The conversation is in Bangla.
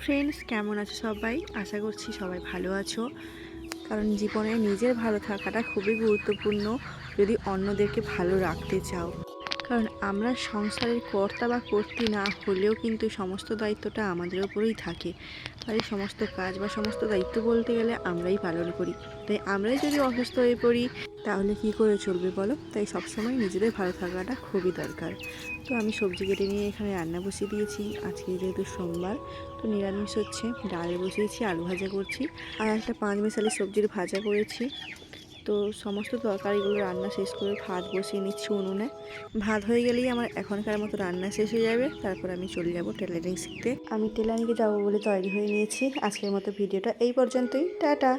ফ্রেন্ডস, কেমন আছো সবাই? আশা করছি সবাই ভালো আছো। কারণ জীবনে নিজের ভালো থাকাটা খুবই গুরুত্বপূর্ণ যদি অন্যদেরকে ভালো রাখতে চাও। কারণ আমরা সংসারের কর্তা বা কর্ত্রী না হলেও কিন্তু সমস্ত দায়িত্বটা আমাদের উপরেই থাকে। বাড়ির সমস্ত কাজ বা সমস্ত দায়িত্ব বলতে গেলে আমরাই পালন করি। তাই আমরাই যদি অসুস্থ হয়ে পড়ি তাহলে কি করে চলবে বলো? তাই সবসময় নিজেদের ভালো থাকাটা খুবই দরকার। তো আমি সবজি কেটে নিয়ে এখানে রান্না বসিয়ে দিয়েছি। আজকে যেহেতু সোমবার, তো নিরামিষ হচ্ছে। ডাল বসিয়েছি, আলু ভাজা করছি, আর একটা পাঁচ মিশালি সবজির ভাজা করেছি। তো সমস্ত তরকারিগুলো রান্না শেষ করে ভাত বসিয়ে নিচ্ছি উনুনে। ভাত হয়ে গেলেই আমার এখনকার মতো রান্না শেষ হয়ে যাবে। তারপর আমি চলে যাব টেলারিং শিখতে। আমি টেলারিংয়ে যাবো বলে তৈরি হয়ে নিয়েছি। আজকের মতো ভিডিওটা এই পর্যন্তই। টাটা।